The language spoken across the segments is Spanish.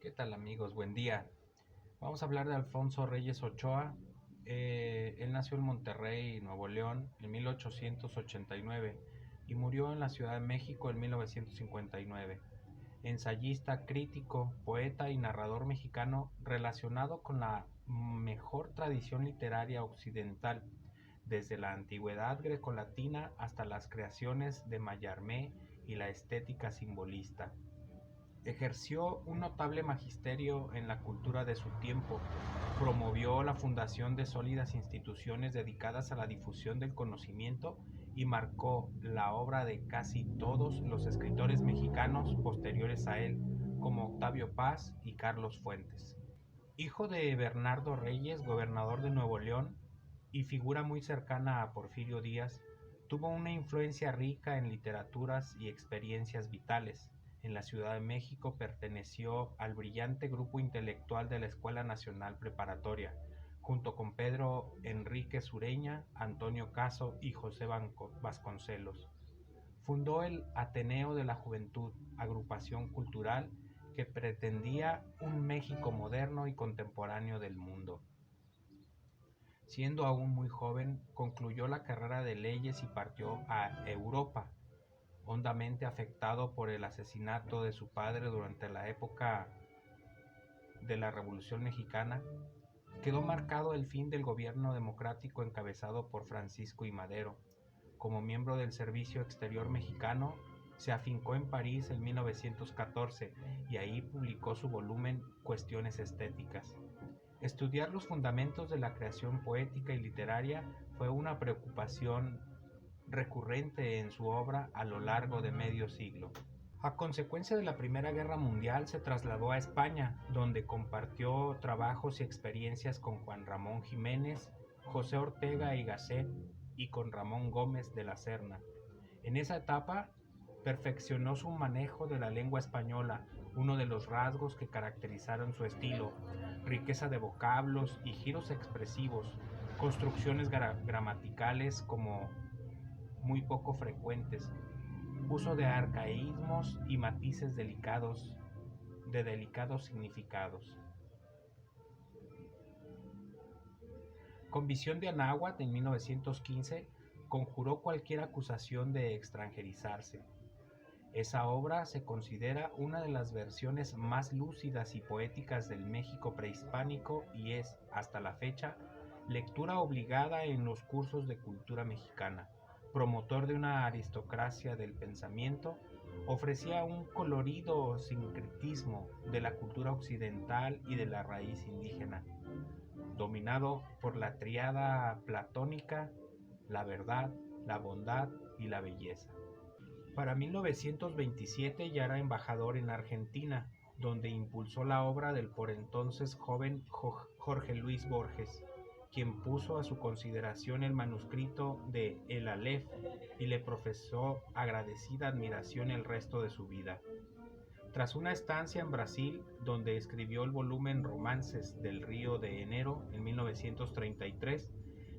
¿Qué tal amigos? Buen día. Vamos a hablar de Alfonso Reyes Ochoa. Él nació en Monterrey, Nuevo León, en 1889 y murió en la Ciudad de México en 1959. Ensayista, crítico, poeta y narrador mexicano relacionado con la mejor tradición literaria occidental, desde la antigüedad grecolatina hasta las creaciones de Mallarmé y la estética simbolista. Ejerció un notable magisterio en la cultura de su tiempo, promovió la fundación de sólidas instituciones dedicadas a la difusión del conocimiento y marcó la obra de casi todos los escritores mexicanos posteriores a él, como Octavio Paz y Carlos Fuentes. Hijo de Bernardo Reyes, gobernador de Nuevo León, y figura muy cercana a Porfirio Díaz, tuvo una influencia rica en literaturas y experiencias vitales. En la Ciudad de México perteneció al brillante grupo intelectual de la Escuela Nacional Preparatoria, junto con Pedro Enrique Sureña, Antonio Caso y José Vasconcelos. Fundó el Ateneo de la Juventud, agrupación cultural que pretendía un México moderno y contemporáneo del mundo. Siendo aún muy joven, concluyó la carrera de leyes y partió a Europa, hondamente afectado por el asesinato de su padre durante la época de la Revolución Mexicana. Quedó marcado el fin del gobierno democrático encabezado por Francisco I. Madero. Como miembro del Servicio Exterior Mexicano, se afincó en París en 1914 y ahí publicó su volumen Cuestiones Estéticas. Estudiar los fundamentos de la creación poética y literaria fue una preocupación recurrente en su obra a lo largo de medio siglo. A consecuencia de la Primera Guerra Mundial se trasladó a España, donde compartió trabajos y experiencias con Juan Ramón Jiménez, José Ortega y Gasset y con Ramón Gómez de la Serna. En esa etapa perfeccionó su manejo de la lengua española, uno de los rasgos que caracterizaron su estilo: riqueza de vocablos y giros expresivos, construcciones gramaticales como muy poco frecuentes, uso de arcaísmos y matices de delicados significados. Con Visión de Anáhuac en 1915 conjuró cualquier acusación de extranjerizarse. Esa obra se considera una de las versiones más lúcidas y poéticas del México prehispánico y es, hasta la fecha, lectura obligada en los cursos de cultura mexicana. Promotor de una aristocracia del pensamiento, ofrecía un colorido sincretismo de la cultura occidental y de la raíz indígena, dominado por la tríada platónica: la verdad, la bondad y la belleza. Para 1927 ya era embajador en Argentina, donde impulsó la obra del por entonces joven Jorge Luis Borges, quien puso a su consideración el manuscrito de El Aleph y le profesó agradecida admiración el resto de su vida. Tras una estancia en Brasil, donde escribió el volumen Romances del Río de Enero en 1933,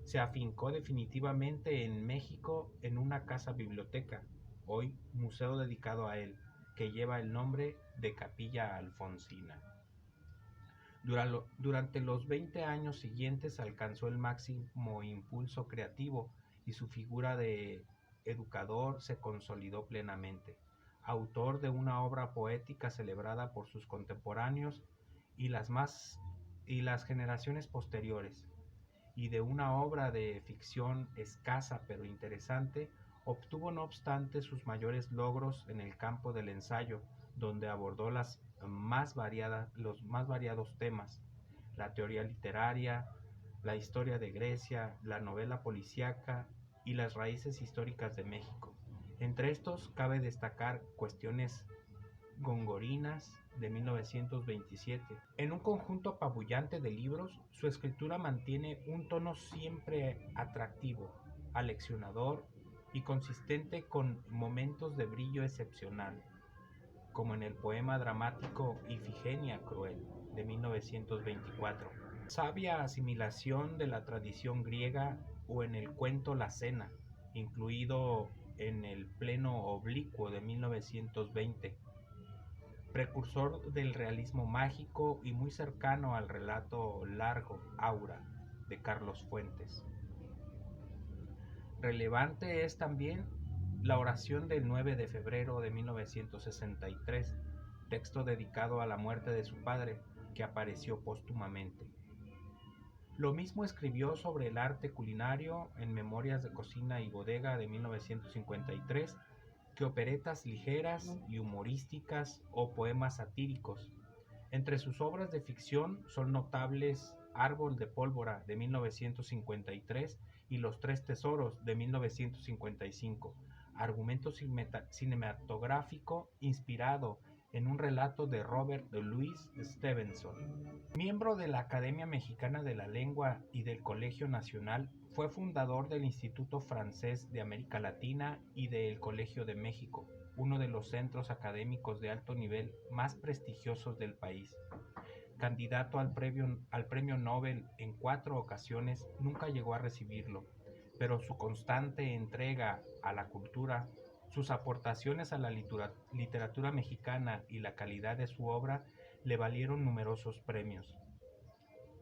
se afincó definitivamente en México en una casa biblioteca, hoy museo dedicado a él, que lleva el nombre de Capilla Alfonsina. Durante los 20 años siguientes alcanzó el máximo impulso creativo y su figura de educador se consolidó plenamente. Autor de una obra poética celebrada por sus contemporáneos y y las generaciones posteriores, y de una obra de ficción escasa pero interesante, obtuvo no obstante sus mayores logros en el campo del ensayo, donde abordó los más variados temas: la teoría literaria, la historia de Grecia, la novela policíaca y las raíces históricas de México. Entre estos cabe destacar Cuestiones Gongorinas de 1927. En un conjunto apabullante de libros, su escritura mantiene un tono siempre atractivo, aleccionador y consistente, con momentos de brillo excepcional, como en el poema dramático Ifigenia Cruel de 1924, sabia asimilación de la tradición griega, o en el cuento La Cena, incluido en el Pleno Oblicuo de 1920. precursor del realismo mágico y muy cercano al relato largo Aura de Carlos Fuentes. Relevante es también la oración del 9 de febrero de 1963, texto dedicado a la muerte de su padre, que apareció póstumamente. Lo mismo escribió sobre el arte culinario en Memorias de Cocina y Bodega de 1953 que operetas ligeras y humorísticas o poemas satíricos. Entre sus obras de ficción son notables Árbol de Pólvora de 1953 y Los Tres Tesoros de 1955, argumento cinematográfico inspirado en un relato de Robert Louis Stevenson. Miembro de la Academia Mexicana de la Lengua y del Colegio Nacional, fue fundador del Instituto Francés de América Latina y del Colegio de México, uno de los centros académicos de alto nivel más prestigiosos del país. Candidato al premio Nobel en 4 ocasiones, nunca llegó a recibirlo, pero su constante entrega a la cultura, sus aportaciones a la literatura mexicana y la calidad de su obra le valieron numerosos premios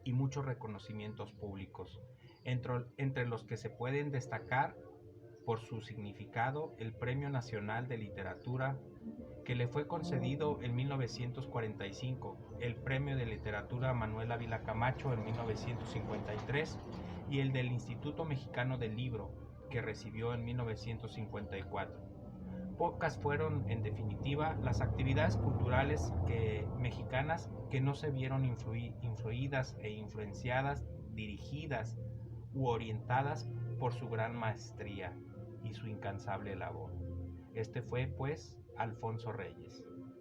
y muchos reconocimientos públicos, entre los que se pueden destacar por su significado el Premio Nacional de Literatura, que le fue concedido en 1945, el Premio de Literatura Manuel Ávila Camacho en 1953 y el del Instituto Mexicano del Libro, que recibió en 1954. Pocas fueron, en definitiva, las actividades culturales mexicanas que no se vieron influidas e influenciadas, dirigidas u orientadas por su gran maestría y su incansable labor. Este fue, pues, Alfonso Reyes.